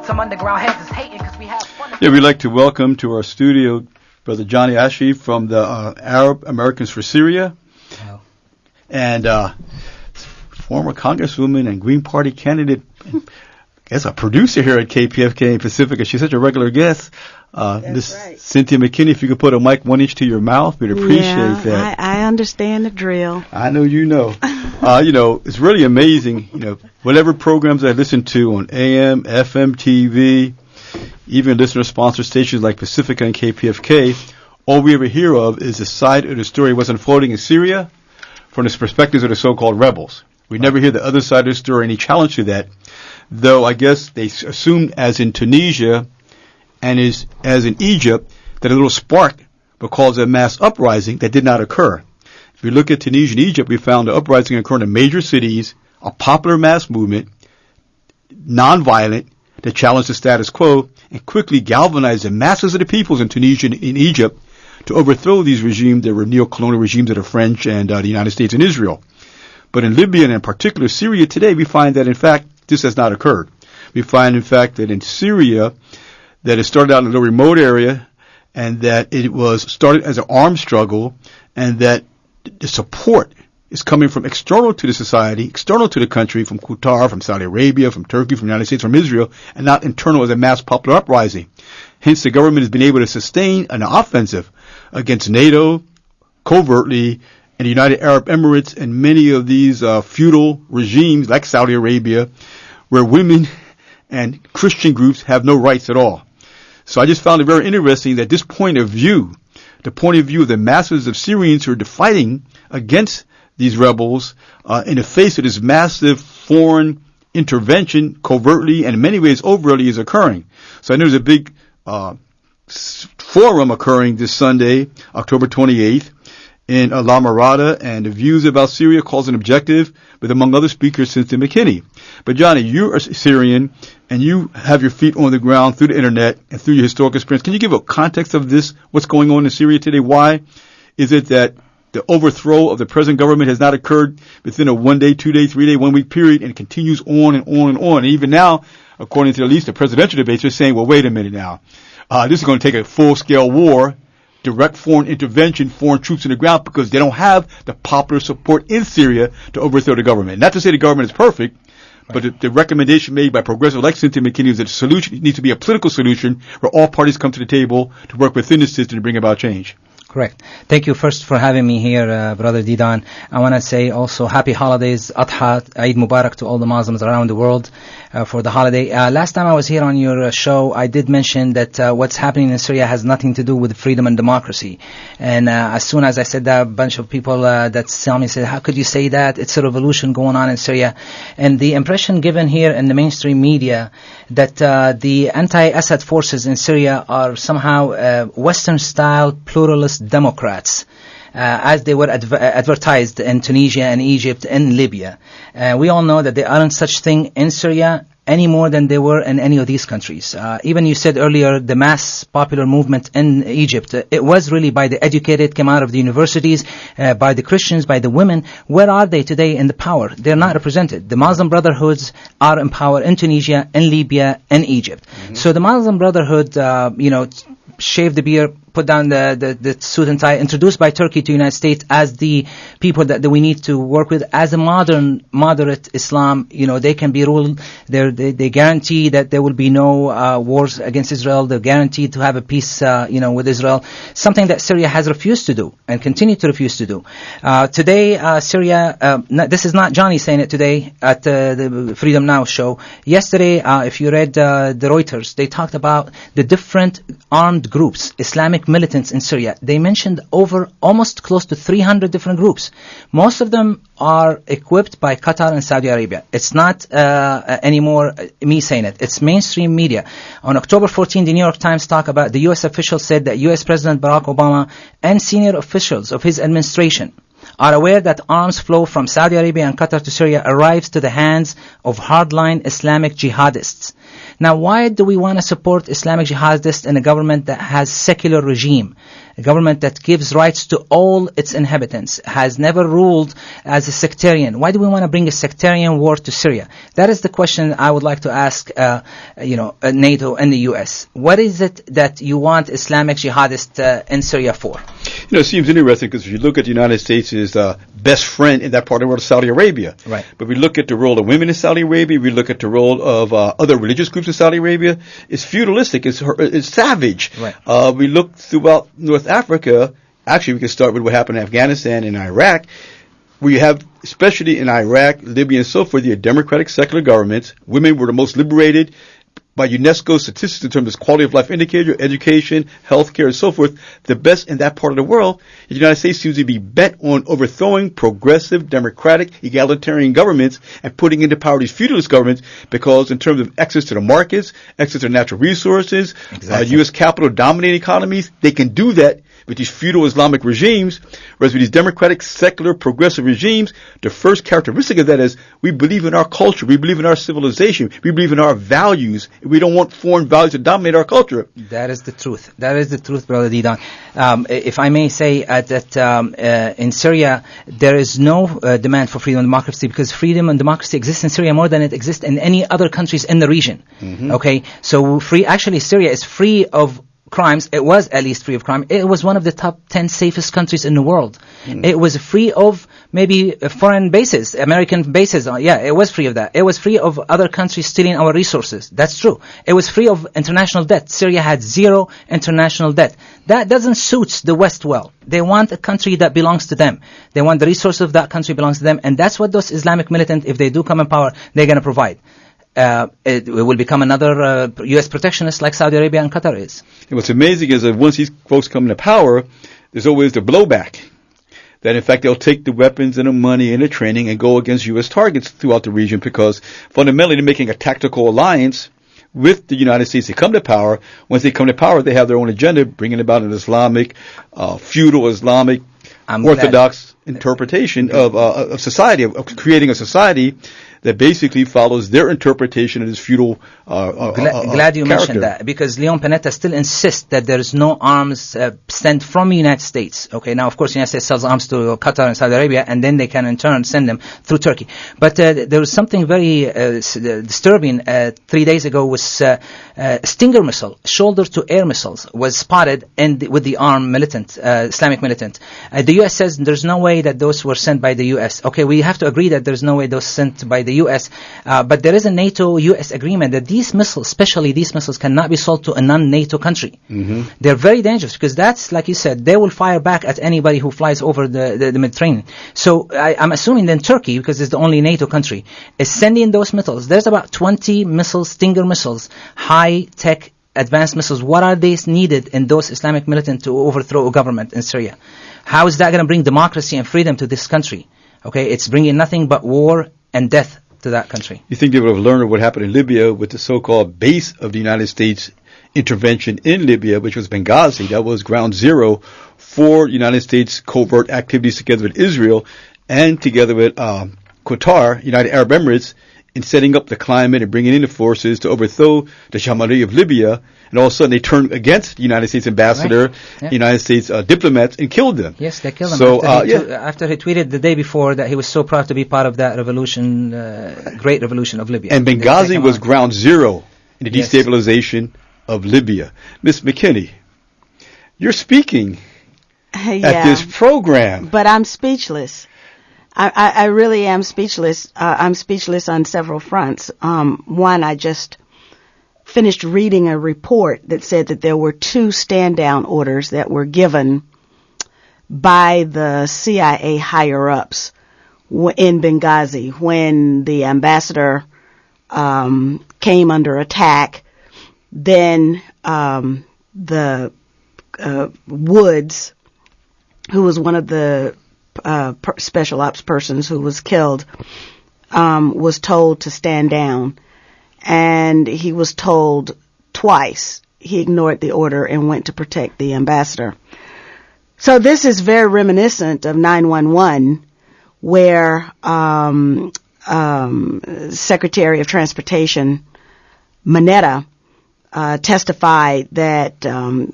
Some underground heads is hating because we have fun. Yeah, we'd like to welcome to our studio Brother Johnny Achi from the Arab Americans for Syria. Wow. And former Congresswoman and Green Party candidate, I guess a producer here at KPFK Pacifica. She's such a regular guest. Miss right. Cynthia McKinney, if you could put a mic 1 inch to your mouth, we'd appreciate that. I understand the drill. I know you know. It's really amazing, whatever programs I listen to on AM, FM, TV, even listener-sponsored stations like Pacifica and KPFK, all we ever hear of is the side of the story what's unfolding in Syria from the perspectives of the so-called rebels. We never hear the other side of the story, any challenge to that, though I guess they assumed, as in Tunisia and as in Egypt, that a little spark would cause a mass uprising that did not occur. If we look at Tunisia and Egypt, we found the uprising occurring in major cities, a popular mass movement, non-violent, that challenged the status quo and quickly galvanized the masses of the peoples in Tunisia and in Egypt to overthrow these regimes that were neo-colonial regimes of the French and the United States and Israel. But in Libya and in particular Syria today, we find that in fact this has not occurred. We find in fact that in Syria that it started out in a little remote area and that it was started as an armed struggle and that the support is coming from external to the society, external to the country, from Qatar, from Saudi Arabia, from Turkey, from the United States, from Israel, and not internal as a mass popular uprising. Hence, the government has been able to sustain an offensive against NATO, covertly, and the United Arab Emirates, and many of these feudal regimes like Saudi Arabia, where women and Christian groups have no rights at all. So I just found it very interesting that this point of view, the point of view of the masses of Syrians who are fighting against these rebels in the face of this massive foreign intervention, covertly and in many ways overtly, is occurring. So I know there's a big forum occurring this Sunday, October 28th, in La Mirada, and the views about Syria calls an objective, with among other speakers, Cynthia McKinney. But Johnny, you are Syrian, and you have your feet on the ground through the internet and through your historical experience. Can you give a context of this, what's going on in Syria today? Why is it that the overthrow of the present government has not occurred within a 1 day, 2 day, 3 day, 1 week period and continues on and on and on? And even now, according to at least the presidential debates, they're saying, well, wait a minute now. This is going to take a full-scale war, direct foreign intervention, foreign troops on the ground, because they don't have the popular support in Syria to overthrow the government. Not to say the government is perfect, right, but the recommendation made by progressive like Cynthia McKinney is that the solution needs to be a political solution where all parties come to the table to work within the system to bring about change. Correct. Thank you first for having me here, Brother Didan. I want to say also happy holidays, Adha, Eid Mubarak to all the Muslims around the world for the holiday. Last time I was here on your show, I did mention that what's happening in Syria has nothing to do with freedom and democracy. And as soon as I said that, a bunch of people that saw me said, how could you say that? It's a revolution going on in Syria. And the impression given here in the mainstream media that the anti-Assad forces in Syria are somehow Western-style pluralist Democrats, as they were advertised in Tunisia and Egypt and Libya. We all know that there aren't such thing in Syria any more than they were in any of these countries. Even you said earlier, the mass popular movement in Egypt, it was really by the educated, came out of the universities, by the Christians, by the women. Where are they today in the power? They're not represented. The Muslim Brotherhoods are in power in Tunisia, in Libya, and Egypt. Mm-hmm. So the Muslim Brotherhood, shaved the beard, put down the suit and tie, introduced by Turkey to the United States as the people that we need to work with as a moderate Islam. They can be ruled. They guarantee that there will be no wars against Israel. They guarantee to have a peace, with Israel. Something that Syria has refused to do and continue to refuse to do. Today, Syria. This is not Johnny saying it today at the Freedom Now show. Yesterday, if you read the Reuters, they talked about the different armed groups, Islamic militants in Syria. They mentioned over almost close to 300 different groups. Most of them are equipped by Qatar and Saudi Arabia. It's not anymore me saying it. It's mainstream media. On October 14, the New York Times talked about the U.S. officials said that U.S. President Barack Obama and senior officials of his administration are aware that arms flow from Saudi Arabia and Qatar to Syria arrives to the hands of hardline Islamic jihadists. Now, why do we want to support Islamic jihadists in a government that has secular regime? A government that gives rights to all its inhabitants, has never ruled as a sectarian. Why do we want to bring a sectarian war to Syria? That is the question I would like to ask, NATO and the U.S. What is it that you want Islamic jihadists in Syria for? It seems interesting because if you look at the United States' best friend in that part of the world, Saudi Arabia. Right. But we look at the role of women in Saudi Arabia, we look at the role of other religious groups in Saudi Arabia. It's feudalistic. It's savage. Right. We look throughout North Africa. Actually, we can start with what happened in Afghanistan and Iraq. We have, especially in Iraq, Libya, and so forth, the democratic secular governments. Women were the most liberated by UNESCO statistics in terms of quality of life indicator, education, healthcare, and so forth, the best in that part of the world. The United States seems to be bent on overthrowing progressive, democratic, egalitarian governments and putting into power these feudalist governments because in terms of access to the markets, access to natural resources, U.S. capital dominating economies, they can do that with these feudal Islamic regimes, whereas with these democratic, secular, progressive regimes, the first characteristic of that is we believe in our culture, we believe in our civilization, we believe in our values, and we don't want foreign values to dominate our culture. That is the truth. That is the truth, Brother Didan. If I may say that in Syria, there is no demand for freedom and democracy because freedom and democracy exists in Syria more than it exists in any other countries in the region. Mm-hmm. Okay? So Syria is free of crimes. It was at least free of crime. It was one of the top 10 safest countries in the world. It was free of maybe foreign bases, American bases. Yeah, it was free of that. It was free of other countries stealing our resources. That's true. It was free of international debt. Syria had zero international debt. That doesn't suit the West well. They want a country that belongs to them. They want the resources of that country belongs to them. And that's what those Islamic militants, if they do come in power, they're going to provide. It will become another U.S. protectionist like Saudi Arabia and Qatar is. And what's amazing is that once these folks come into power, there's always the blowback. That in fact they'll take the weapons and the money and the training and go against U.S. targets throughout the region because fundamentally they're making a tactical alliance with the United States to come to power. Once they come to power, they have their own agenda, bringing about an Islamic, feudal Islamic, orthodox interpretation of society, of creating a society that basically follows their interpretation of this feudal glad you mentioned that, because Leon Panetta still insists that there is no arms sent from the United States. Okay, now of course the United States sells arms to Qatar and Saudi Arabia, and then they can in turn send them through Turkey. But there was something very disturbing 3 days ago. Was Stinger missile, shoulder-to-air missiles, was spotted with the armed militant, Islamic militant. The U.S. says there's no way that those were sent by the U.S. Okay, we have to agree that there's no way those sent by the U.S., but there is a NATO-U.S. agreement that these missiles, especially these missiles, cannot be sold to a non-NATO country. Mm-hmm. They're very dangerous because that's, like you said, they will fire back at anybody who flies over the Mediterranean. So I'm assuming then Turkey, because it's the only NATO country, is sending those missiles. There's about 20 missiles, Stinger missiles, high-tech advanced missiles. What are they needed in those Islamic militants to overthrow a government in Syria? How is that going to bring democracy and freedom to this country? Okay, it's bringing nothing but war and death to that country. You think they would have learned of what happened in Libya with the so-called base of the United States intervention in Libya, which was Benghazi. That was ground zero for United States covert activities together with Israel and together with Qatar, United Arab Emirates, in setting up the climate and bringing in the forces to overthrow the Jamahiri of Libya. And all of a sudden they turned against the United States ambassador, United States diplomats, and killed them. Yes, they killed him. So, after he tweeted the day before that he was so proud to be part of that revolution, great revolution of Libya. And Benghazi was ground zero in the destabilization of Libya. Miss McKinney, you're speaking at this program. But I'm speechless. I really am speechless. I'm speechless on several fronts. One, I just finished reading a report that said that there were 2 stand-down orders that were given by the CIA higher-ups in Benghazi when the ambassador came under attack. Then the Woods, who was one of the special ops persons who was killed, was told to stand down. And he was told twice. He ignored the order and went to protect the ambassador. So this is very reminiscent of 911, where Secretary of Transportation Mineta testified that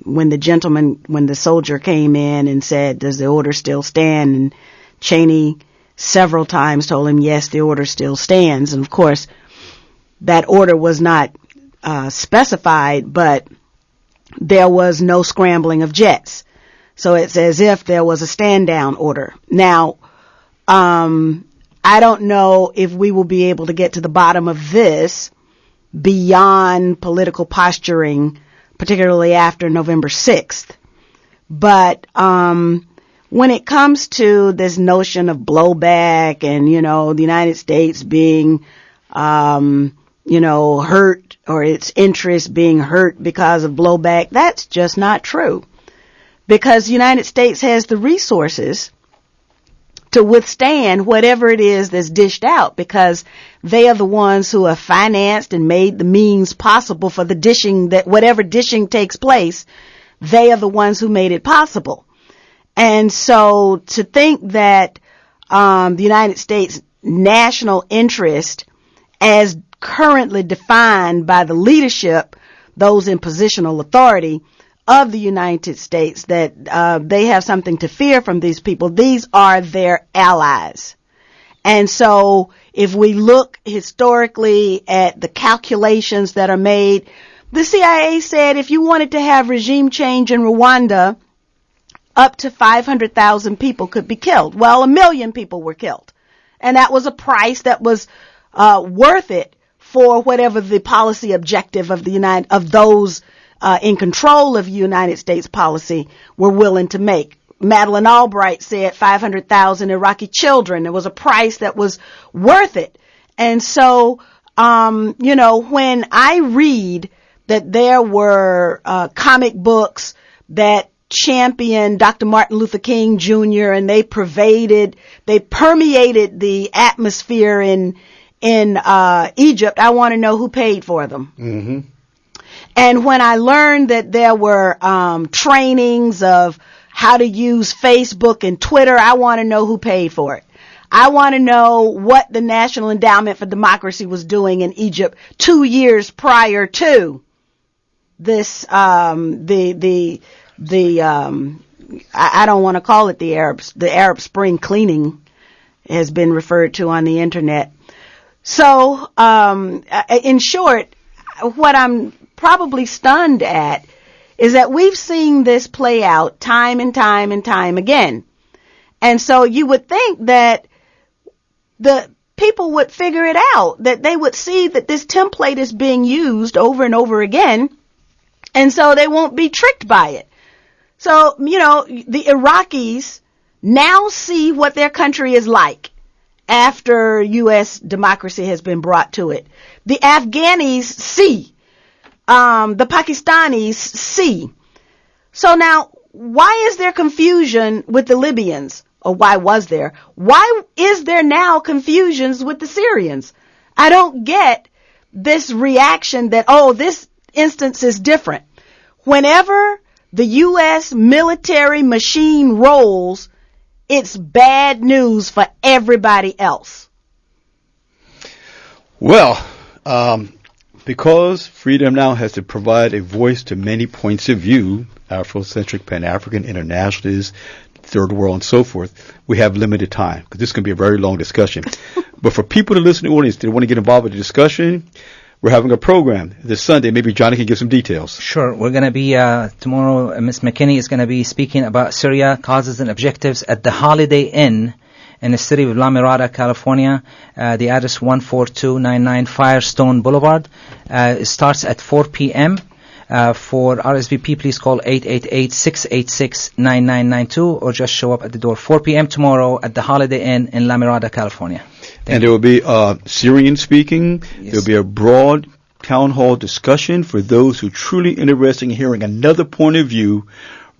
when the soldier came in and said, "Does the order still stand?" and Cheney several times told him, "Yes, the order still stands." And of course, that order was not specified, but there was no scrambling of jets. So it's as if there was a stand down order. Now, I don't know if we will be able to get to the bottom of this beyond political posturing, particularly after November 6th. But when it comes to this notion of blowback and, the United States being, hurt, or its interests being hurt because of blowback, that's just not true. Because the United States has the resources to withstand whatever it is that's dished out, because they are the ones who have financed and made the means possible for the dishing, that whatever dishing takes place, they are the ones who made it possible. And so to think that the United States national interest, as currently defined by the leadership, those in positional authority of the United States, that they have something to fear from these people. These are their allies. And so if we look historically at the calculations that are made, the CIA said if you wanted to have regime change in Rwanda, up to 500,000 people could be killed. Well, 1 million people were killed. And that was a price that was worth it for whatever the policy objective of those in control of United States policy were willing to make. Madeleine Albright said 500,000 Iraqi children. It was a price that was worth it. And so, when I read that there were comic books that championed Dr. Martin Luther King Jr. and they permeated the atmosphere in Egypt, I want to know who paid for them. Mm-hmm. And when I learned that there were trainings of how to use Facebook and Twitter, I want to know who paid for it. I want to know what the National Endowment for Democracy was doing in Egypt 2 years prior to this, I don't want to call it the Arab Spring cleaning has been referred to on the internet. So, in short, what I'm probably stunned at is that we've seen this play out time and time and time again. And so you would think that the people would figure it out, that they would see that this template is being used over and over again, and so they won't be tricked by it. So, the Iraqis now see what their country is like after U.S. democracy has been brought to it. The Afghanis see. The Pakistanis see. So now, why is there confusion with the Libyans? Or why was there? Why is there now confusions with the Syrians? I don't get this reaction that, this instance is different. Whenever the U.S. military machine rolls, it's bad news for everybody else. Well, because Freedom Now has to provide a voice to many points of view, Afrocentric, Pan-African, internationalist, third world, and so forth, we have limited time, because this can be a very long discussion. But for people to listen to the audience, they want to get involved with the discussion, we're having a program this Sunday. Maybe Johnny can give some details. Sure. We're going to be, tomorrow, Ms. McKinney is going to be speaking about Syria, causes and objectives at the Holiday Inn in the city of La Mirada, California. The address 14299 Firestone Boulevard. It starts at 4 p.m. For RSVP, please call 888-686-9992 or just show up at the door. 4 p.m. tomorrow at the Holiday Inn in La Mirada, California. And there will be Syrian speaking. Yes. There will be a broad town hall discussion for those who are truly interested in hearing another point of view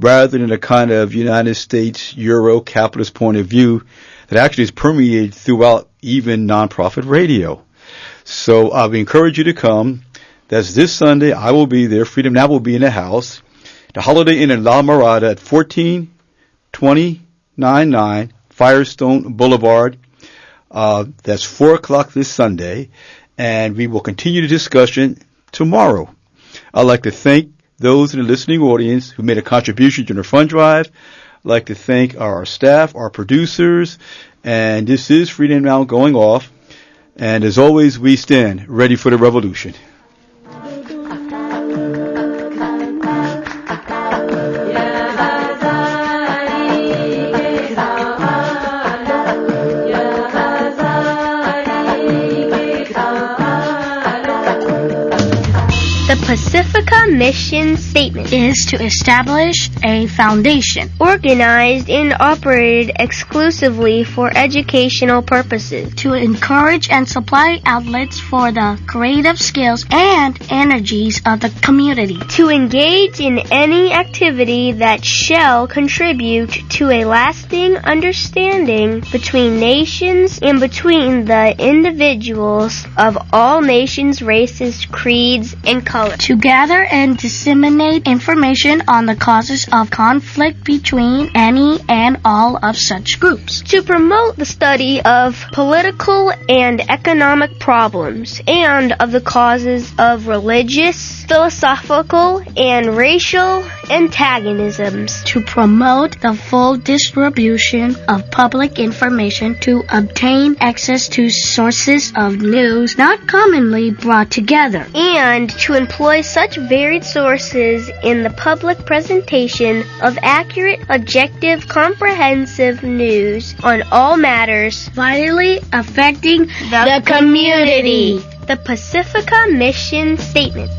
rather than a kind of United States, Euro, capitalist point of view that actually is permeated throughout even nonprofit radio. So we encourage you to come. That's this Sunday. I will be there. Freedom Now will be in the house. The Holiday Inn in La Mirada at 14 2099 Firestone Boulevard. That's 4 o'clock this Sunday, and we will continue the discussion tomorrow. I'd like to thank those in the listening audience who made a contribution during the fund drive. I'd like to thank our staff, our producers, and this is Freedom Now going off. And as always, we stand ready for the revolution. The Pacifica mission statement is to establish a foundation organized and operated exclusively for educational purposes, to encourage and supply outlets for the creative skills and energies of the community, to engage in any activity that shall contribute to a lasting understanding between nations and between the individuals of all nations, races, creeds, and colors, to gather and disseminate information on the causes of conflict between any and all of such groups, to promote the study of political and economic problems and of the causes of religious, philosophical, and racial antagonisms, to promote the full distribution of public information, to obtain access to sources of news not commonly brought together, and to employ such varied sources in the public presentation of accurate, objective, comprehensive news on all matters vitally affecting the community. The Pacifica Mission Statement.